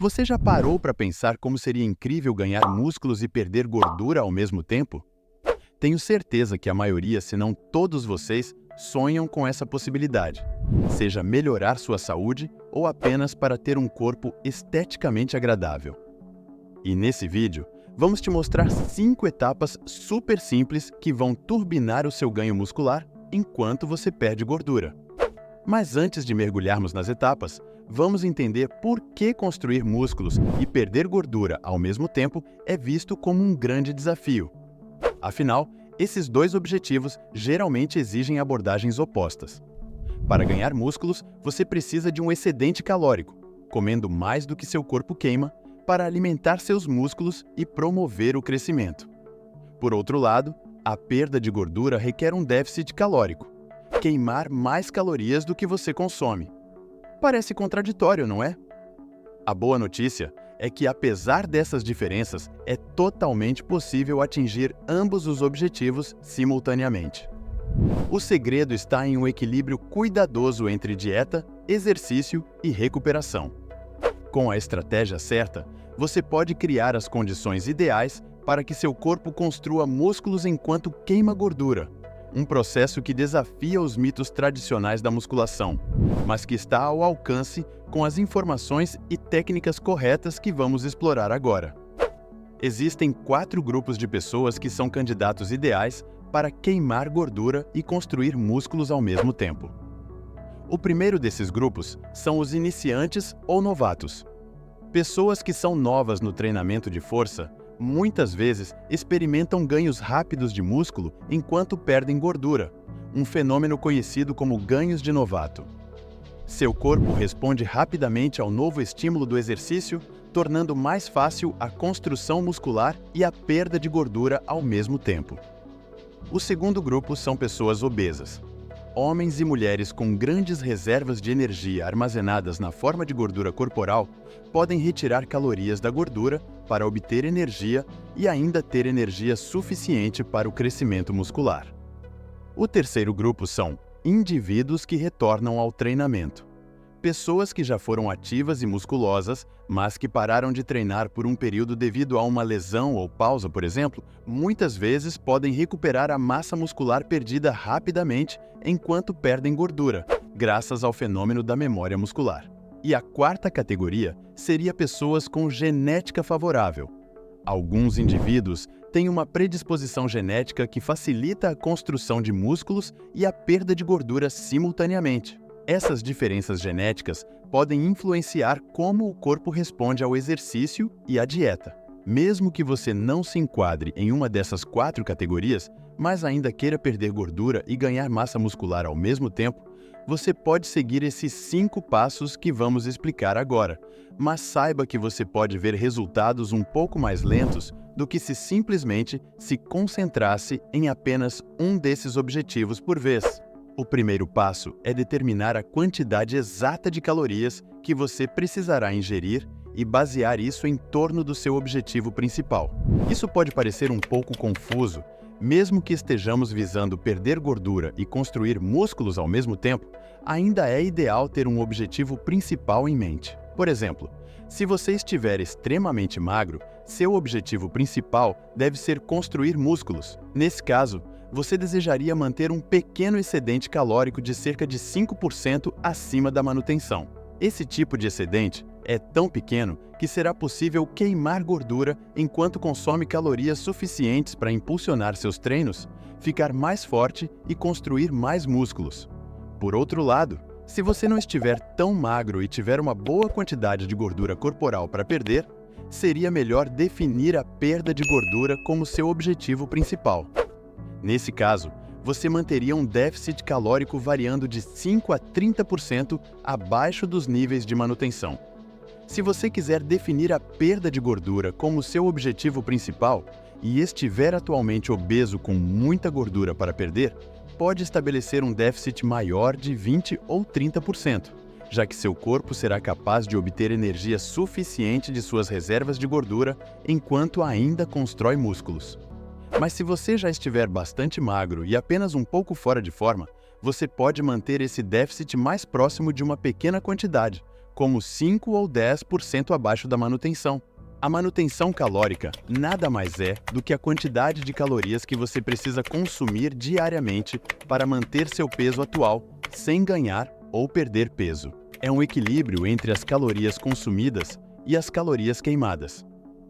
Você já parou para pensar como seria incrível ganhar músculos e perder gordura ao mesmo tempo? Tenho certeza que a maioria, se não todos vocês, sonham com essa possibilidade, seja melhorar sua saúde ou apenas para ter um corpo esteticamente agradável. E nesse vídeo, vamos te mostrar 5 etapas super simples que vão turbinar o seu ganho muscular enquanto você perde gordura. Mas antes de mergulharmos nas etapas, vamos entender por que construir músculos e perder gordura ao mesmo tempo é visto como um grande desafio. Afinal, esses dois objetivos geralmente exigem abordagens opostas. Para ganhar músculos, você precisa de um excedente calórico, comendo mais do que seu corpo queima, para alimentar seus músculos e promover o crescimento. Por outro lado, a perda de gordura requer um déficit calórico, queimar mais calorias do que você consome. Parece contraditório, não é? A boa notícia é que, apesar dessas diferenças, é totalmente possível atingir ambos os objetivos simultaneamente. O segredo está em um equilíbrio cuidadoso entre dieta, exercício e recuperação. Com a estratégia certa, você pode criar as condições ideais para que seu corpo construa músculos enquanto queima gordura. Um processo que desafia os mitos tradicionais da musculação, mas que está ao alcance com as informações e técnicas corretas que vamos explorar agora. Existem 4 grupos de pessoas que são candidatos ideais para queimar gordura e construir músculos ao mesmo tempo. O primeiro desses grupos são os iniciantes ou novatos. Pessoas que são novas no treinamento de força muitas vezes experimentam ganhos rápidos de músculo enquanto perdem gordura, um fenômeno conhecido como ganhos de novato. Seu corpo responde rapidamente ao novo estímulo do exercício, tornando mais fácil a construção muscular e a perda de gordura ao mesmo tempo. O segundo grupo são pessoas obesas. Homens e mulheres com grandes reservas de energia armazenadas na forma de gordura corporal podem retirar calorias da gordura para obter energia e ainda ter energia suficiente para o crescimento muscular. O terceiro grupo são indivíduos que retornam ao treinamento. Pessoas que já foram ativas e musculosas, mas que pararam de treinar por um período devido a uma lesão ou pausa, por exemplo, muitas vezes podem recuperar a massa muscular perdida rapidamente enquanto perdem gordura, graças ao fenômeno da memória muscular. E a quarta categoria seria pessoas com genética favorável. Alguns indivíduos têm uma predisposição genética que facilita a construção de músculos e a perda de gordura simultaneamente. Essas diferenças genéticas podem influenciar como o corpo responde ao exercício e à dieta. Mesmo que você não se enquadre em uma dessas 4 categorias, mas ainda queira perder gordura e ganhar massa muscular ao mesmo tempo, você pode seguir esses 5 passos que vamos explicar agora, mas saiba que você pode ver resultados um pouco mais lentos do que se simplesmente se concentrasse em apenas um desses objetivos por vez. O primeiro passo é determinar a quantidade exata de calorias que você precisará ingerir e basear isso em torno do seu objetivo principal. Isso pode parecer um pouco confuso, mesmo que estejamos visando perder gordura e construir músculos ao mesmo tempo, ainda é ideal ter um objetivo principal em mente. Por exemplo, se você estiver extremamente magro, seu objetivo principal deve ser construir músculos. Nesse caso, você desejaria manter um pequeno excedente calórico de cerca de 5% acima da manutenção. Esse tipo de excedente é tão pequeno que será possível queimar gordura enquanto consome calorias suficientes para impulsionar seus treinos, ficar mais forte e construir mais músculos. Por outro lado, se você não estiver tão magro e tiver uma boa quantidade de gordura corporal para perder, seria melhor definir a perda de gordura como seu objetivo principal. Nesse caso, você manteria um déficit calórico variando de 5 a 30% abaixo dos níveis de manutenção. Se você quiser definir a perda de gordura como seu objetivo principal e estiver atualmente obeso com muita gordura para perder, pode estabelecer um déficit maior de 20 ou 30%, já que seu corpo será capaz de obter energia suficiente de suas reservas de gordura enquanto ainda constrói músculos. Mas se você já estiver bastante magro e apenas um pouco fora de forma, você pode manter esse déficit mais próximo de uma pequena quantidade, como 5 ou 10% abaixo da manutenção. A manutenção calórica nada mais é do que a quantidade de calorias que você precisa consumir diariamente para manter seu peso atual, sem ganhar ou perder peso. É um equilíbrio entre as calorias consumidas e as calorias queimadas.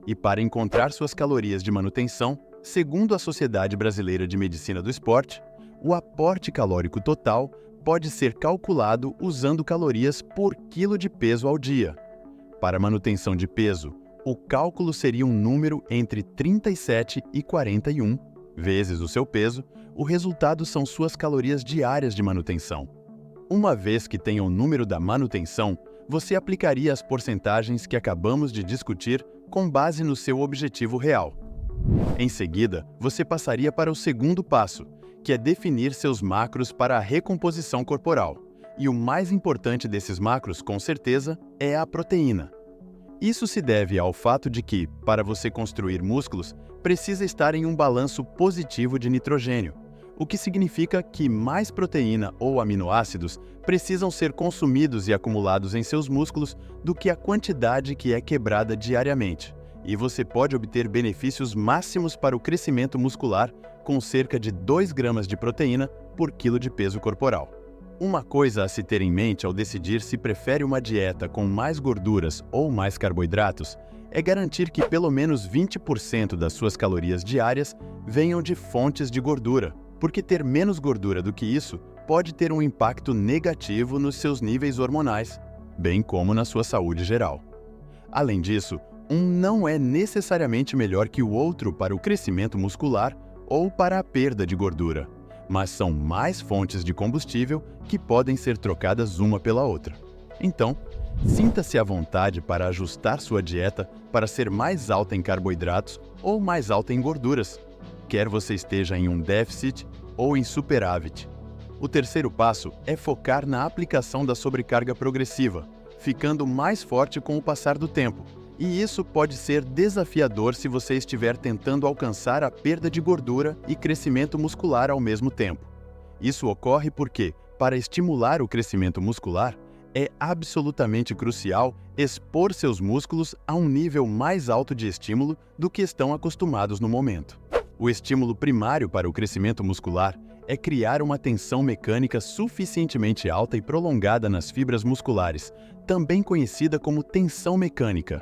E para encontrar suas calorias de manutenção, segundo a Sociedade Brasileira de Medicina do Esporte, o aporte calórico total pode ser calculado usando calorias por quilo de peso ao dia. Para manutenção de peso, o cálculo seria um número entre 37 e 41 vezes o seu peso. O resultado são suas calorias diárias de manutenção. Uma vez que tenha o número da manutenção, você aplicaria as porcentagens que acabamos de discutir com base no seu objetivo real. Em seguida, você passaria para o segundo passo, que é definir seus macros para a recomposição corporal. E o mais importante desses macros, com certeza, é a proteína. Isso se deve ao fato de que, para você construir músculos, precisa estar em um balanço positivo de nitrogênio, o que significa que mais proteína ou aminoácidos precisam ser consumidos e acumulados em seus músculos do que a quantidade que é quebrada diariamente. E você pode obter benefícios máximos para o crescimento muscular com cerca de 2 gramas de proteína por quilo de peso corporal. Uma coisa a se ter em mente ao decidir se prefere uma dieta com mais gorduras ou mais carboidratos é garantir que pelo menos 20% das suas calorias diárias venham de fontes de gordura, porque ter menos gordura do que isso pode ter um impacto negativo nos seus níveis hormonais, bem como na sua saúde geral. Além disso, um não é necessariamente melhor que o outro para o crescimento muscular ou para a perda de gordura, mas são mais fontes de combustível que podem ser trocadas uma pela outra. Então, sinta-se à vontade para ajustar sua dieta para ser mais alta em carboidratos ou mais alta em gorduras, quer você esteja em um déficit ou em superávit. O terceiro passo é focar na aplicação da sobrecarga progressiva, ficando mais forte com o passar do tempo. E isso pode ser desafiador se você estiver tentando alcançar a perda de gordura e crescimento muscular ao mesmo tempo. Isso ocorre porque, para estimular o crescimento muscular, é absolutamente crucial expor seus músculos a um nível mais alto de estímulo do que estão acostumados no momento. O estímulo primário para o crescimento muscular é criar uma tensão mecânica suficientemente alta e prolongada nas fibras musculares, também conhecida como tensão mecânica.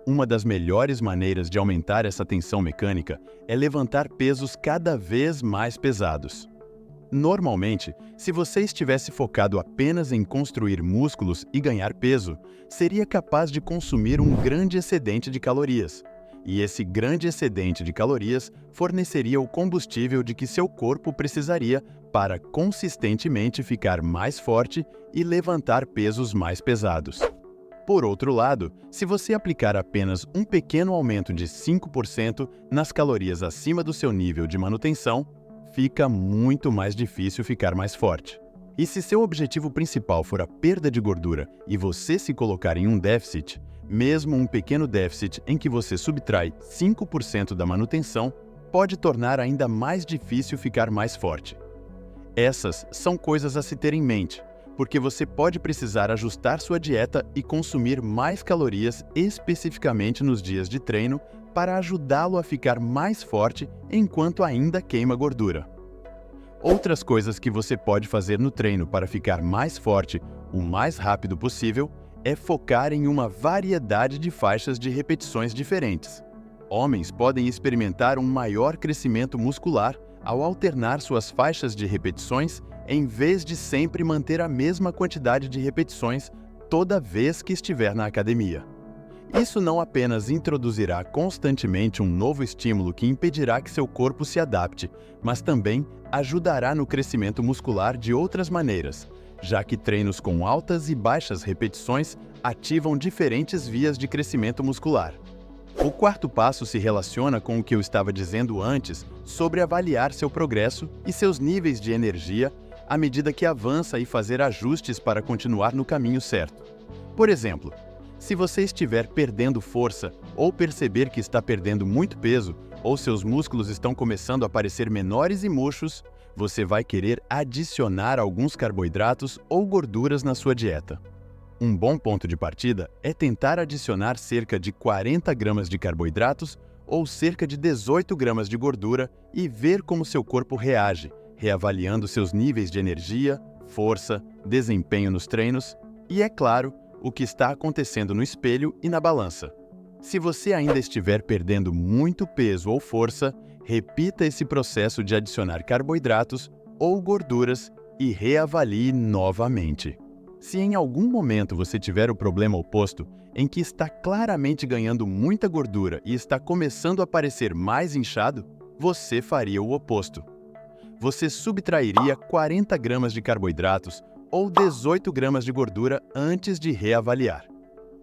Uma das melhores maneiras de aumentar essa tensão mecânica é levantar pesos cada vez mais pesados. Normalmente, se você estivesse focado apenas em construir músculos e ganhar peso, seria capaz de consumir um grande excedente de calorias. E esse grande excedente de calorias forneceria o combustível de que seu corpo precisaria para consistentemente ficar mais forte e levantar pesos mais pesados. Por outro lado, se você aplicar apenas um pequeno aumento de 5% nas calorias acima do seu nível de manutenção, fica muito mais difícil ficar mais forte. E se seu objetivo principal for a perda de gordura e você se colocar em um déficit, mesmo um pequeno déficit em que você subtrai 5% da manutenção, pode tornar ainda mais difícil ficar mais forte. Essas são coisas a se ter em mente, porque você pode precisar ajustar sua dieta e consumir mais calorias especificamente nos dias de treino para ajudá-lo a ficar mais forte enquanto ainda queima gordura. Outras coisas que você pode fazer no treino para ficar mais forte o mais rápido possível é focar em uma variedade de faixas de repetições diferentes. Homens podem experimentar um maior crescimento muscular ao alternar suas faixas de repetições em vez de sempre manter a mesma quantidade de repetições toda vez que estiver na academia. Isso não apenas introduzirá constantemente um novo estímulo que impedirá que seu corpo se adapte, mas também ajudará no crescimento muscular de outras maneiras, já que treinos com altas e baixas repetições ativam diferentes vias de crescimento muscular. O quarto passo se relaciona com o que eu estava dizendo antes sobre avaliar seu progresso e seus níveis de energia à medida que avança e fazer ajustes para continuar no caminho certo. Por exemplo, se você estiver perdendo força ou perceber que está perdendo muito peso ou seus músculos estão começando a parecer menores e murchos, você vai querer adicionar alguns carboidratos ou gorduras na sua dieta. Um bom ponto de partida é tentar adicionar cerca de 40 gramas de carboidratos ou cerca de 18 gramas de gordura e ver como seu corpo reage, reavaliando seus níveis de energia, força, desempenho nos treinos e, é claro, o que está acontecendo no espelho e na balança. Se você ainda estiver perdendo muito peso ou força, repita esse processo de adicionar carboidratos ou gorduras e reavalie novamente. Se em algum momento você tiver o problema oposto, em que está claramente ganhando muita gordura e está começando a parecer mais inchado, você faria o oposto. Você subtrairia 40 gramas de carboidratos ou 18 gramas de gordura antes de reavaliar.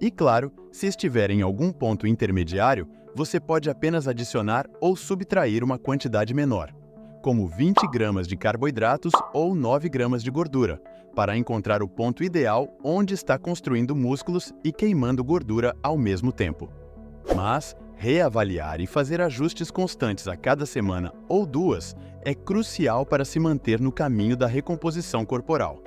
E claro, se estiver em algum ponto intermediário, você pode apenas adicionar ou subtrair uma quantidade menor, como 20 gramas de carboidratos ou 9 gramas de gordura, para encontrar o ponto ideal onde está construindo músculos e queimando gordura ao mesmo tempo. Mas reavaliar e fazer ajustes constantes a cada semana ou duas é crucial para se manter no caminho da recomposição corporal.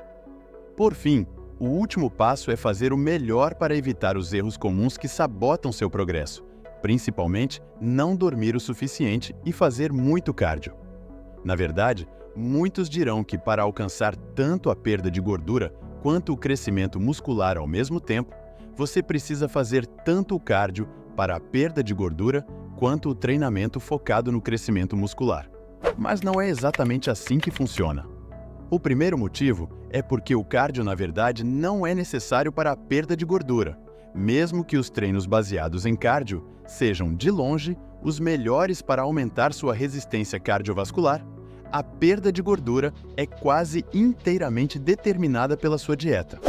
Por fim, o último passo é fazer o melhor para evitar os erros comuns que sabotam seu progresso, principalmente não dormir o suficiente e fazer muito cardio. Na verdade, muitos dirão que para alcançar tanto a perda de gordura quanto o crescimento muscular ao mesmo tempo, você precisa fazer tanto o cardio para a perda de gordura quanto o treinamento focado no crescimento muscular. Mas não é exatamente assim que funciona. O primeiro motivo é porque o cardio, na verdade, não é necessário para a perda de gordura, mesmo que os treinos baseados em cardio sejam, de longe, os melhores para aumentar sua resistência cardiovascular. A perda de gordura é quase inteiramente determinada pela sua dieta.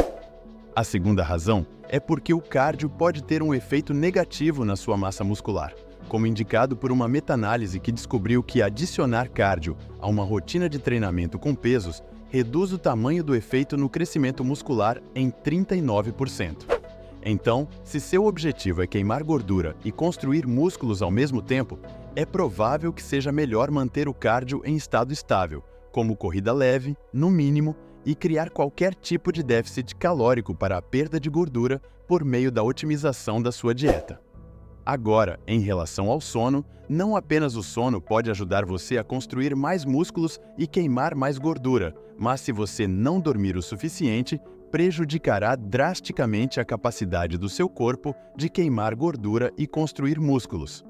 A segunda razão é porque o cardio pode ter um efeito negativo na sua massa muscular, como indicado por uma meta-análise que descobriu que adicionar cardio a uma rotina de treinamento com pesos reduz o tamanho do efeito no crescimento muscular em 39%. Então, se seu objetivo é queimar gordura e construir músculos ao mesmo tempo, é provável que seja melhor manter o cardio em estado estável, como corrida leve, no mínimo, e criar qualquer tipo de déficit calórico para a perda de gordura por meio da otimização da sua dieta. Agora, em relação ao sono, não apenas o sono pode ajudar você a construir mais músculos e queimar mais gordura, mas se você não dormir o suficiente, prejudicará drasticamente a capacidade do seu corpo de queimar gordura e construir músculos.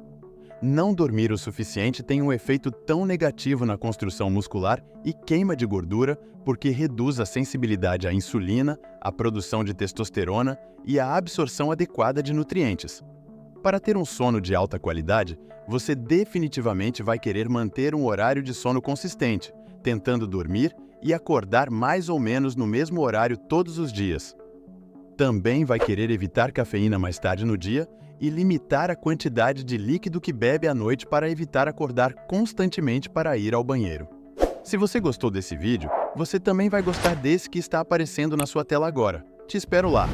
Não dormir o suficiente tem um efeito tão negativo na construção muscular e queima de gordura porque reduz a sensibilidade à insulina, a produção de testosterona e a absorção adequada de nutrientes. Para ter um sono de alta qualidade, você definitivamente vai querer manter um horário de sono consistente, tentando dormir e acordar mais ou menos no mesmo horário todos os dias. Também vai querer evitar cafeína mais tarde no dia e limitar a quantidade de líquido que bebe à noite para evitar acordar constantemente para ir ao banheiro. Se você gostou desse vídeo, você também vai gostar desse que está aparecendo na sua tela agora. Te espero lá!